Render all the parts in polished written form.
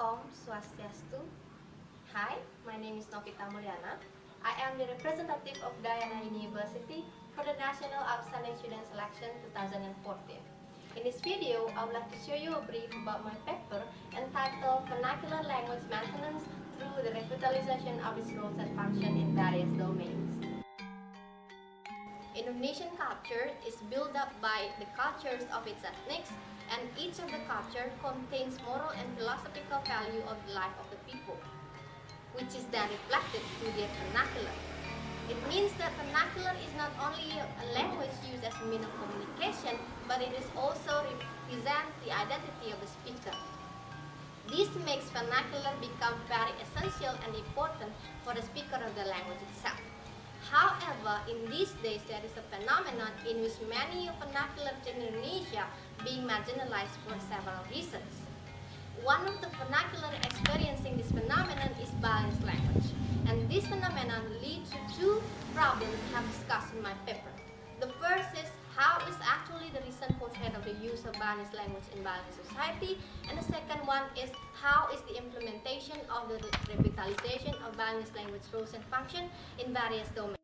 Om Swastiastu. Hi, my name is Novita Mulyana. I am the representative of Udayana University for the National Outstanding Student Selection 2014. In this video, I would like to show you a brief about my paper entitled Vernacular Language Maintenance through the Revitalization of its Roles and Function in Various Domains. Indonesian culture is built up by the cultures of its ethnics, and each of the culture contains moral and philosophical value of the life of the people, which is then reflected through their vernacular. It means that vernacular is not only a language used as a means of communication, but it is also represents the identity of the speaker. This makes vernacular become very essential and important for the speaker of the language itself. However, in these days, there is a phenomenon in which many vernacular in Indonesia being marginalized for several reasons. One of the vernacular experiencing this phenomenon is balanced language, and this phenomenon leads to two problems I have discussed in my paper. The first is how is actually the recent portrait of the use of balanced language in balanced society, and the second one is how is the implementation of the revitalization of balanced language roles and function in various domains.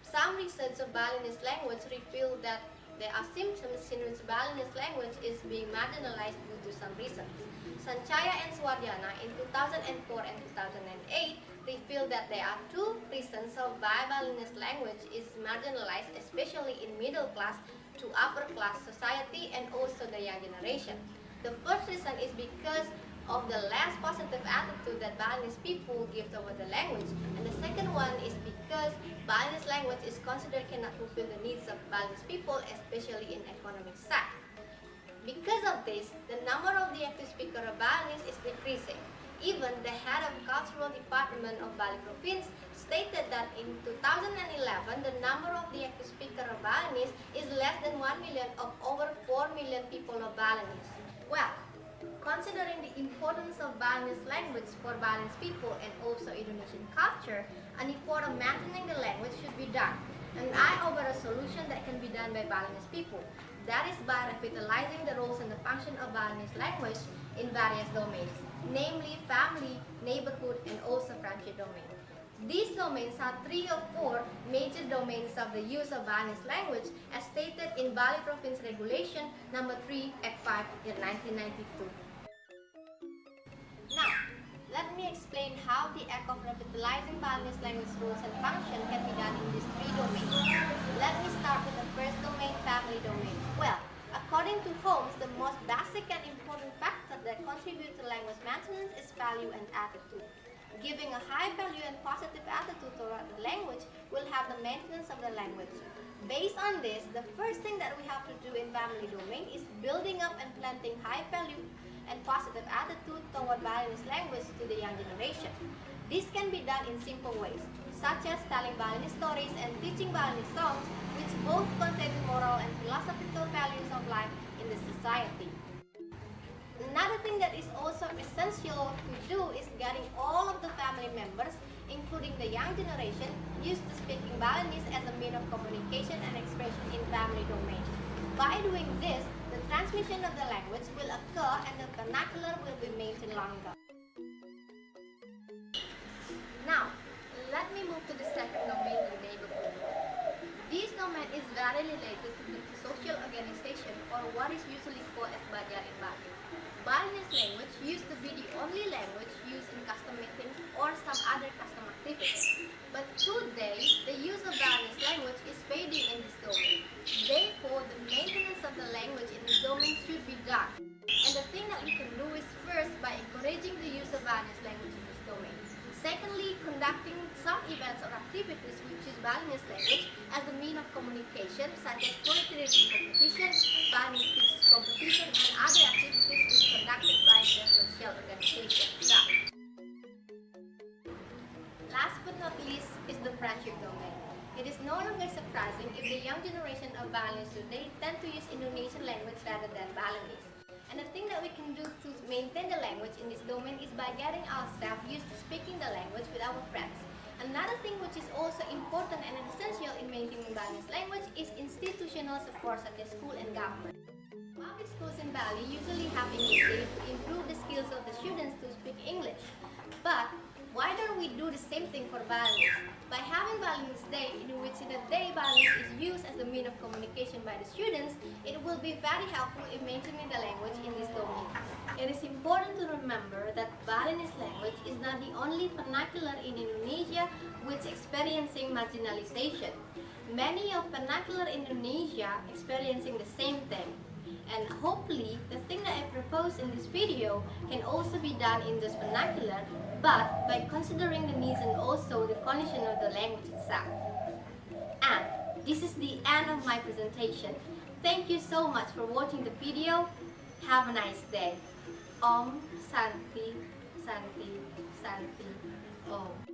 Some research of Balinese language reveal that there are symptoms in which Balinese language is being marginalized due to some reasons. Sanchaya and Swardiana in 2004 and 2008 revealed that there are two reasons of why Balinese language is marginalized, especially in middle class to upper class society and also the young generation. The first reason is because of the less positive attitude that Balinese people give toward the language, and the second one is because Balinese language is considered cannot fulfill the needs of Balinese people, especially in economic side. Because of this, the number of the active speaker of Balinese is decreasing. Even the head of cultural department of Bali province stated that in 2011, the number of the active speaker of Balinese is less than 1 million of over 4 million people of Balinese. Well, considering the importance of Balinese language for Balinese people and also Indonesian culture, an effort of maintaining the language should be done. And I offer a solution that can be done by Balinese people. That is by revitalizing the roles and the function of Balinese language in various domains, namely family, neighborhood, and also friendship domain. These domains are 3 or 4 major domains of the use of Balinese language as stated in Bali Province Regulation number 3 Act 5 in 1992. Now, let me explain how the act of revitalizing Balinese language rules and function can be done in these 3 domains. Let me start with the first domain, family domain. Well, according to Holmes, the most basic and important factor that contribute to language maintenance is value and attitude. Giving a high value and positive attitude toward the language will have the maintenance of the language. Based on this, the first thing that we have to do in family domain is building up and planting high value and positive attitude toward Balinese language to the young generation. This can be done in simple ways, such as telling Balinese stories and teaching Balinese songs, which both contain moral and philosophical values of life in the society. Another thing that is also essential to do is getting all of the family members, including the young generation, used to speaking Balinese as a means of communication and expression in family domain. By doing this, the transmission of the language will occur and the vernacular will be maintained longer. Now, let me move to the second domain, the neighborhood. This domain is very related to the social organization, or what is usually called as Bajar in Bali. Balinese language used to be the only language used in custom meetings or some other custom activities. But today, the use of Balinese language is fading in this domain. Therefore, the maintenance of the language in this domain should be done. And the thing that we can do is first by encouraging the use of Balinese language in this domain. Secondly, conducting some events or activities which use Balinese language as a means of communication, such as poetry reading competition, Balinese speech competition, and other activities which conducted by the social organization. Last but not least is the friendship domain. It is no longer surprising if the young generation of Balinese today tend to use Indonesian language rather than Balinese. And the thing that we can do to maintain the language in this domain is by getting ourselves used to speaking the language with our friends. Another thing which is also important and essential in maintaining Balinese language is institutional support such as school and government. Public schools in Bali usually have English Day to improve the skills of the students to speak English. But why don't we do the same thing for Balinese? By having Balinese Day, in which the day Balinese is used as a means of communication by the students, it will be very helpful in maintaining the language in this domain. It is important to remember that Balinese language is not the only vernacular in Indonesia which is experiencing marginalization. Many of vernacular Indonesia experiencing the same thing. And hopefully, the thing that I propose in this video can also be done in this vernacular, but by considering the needs and also the condition of the language itself. And this is the end of my presentation. Thank you so much for watching the video. Have a nice day. Om Santi Santi Santi Om.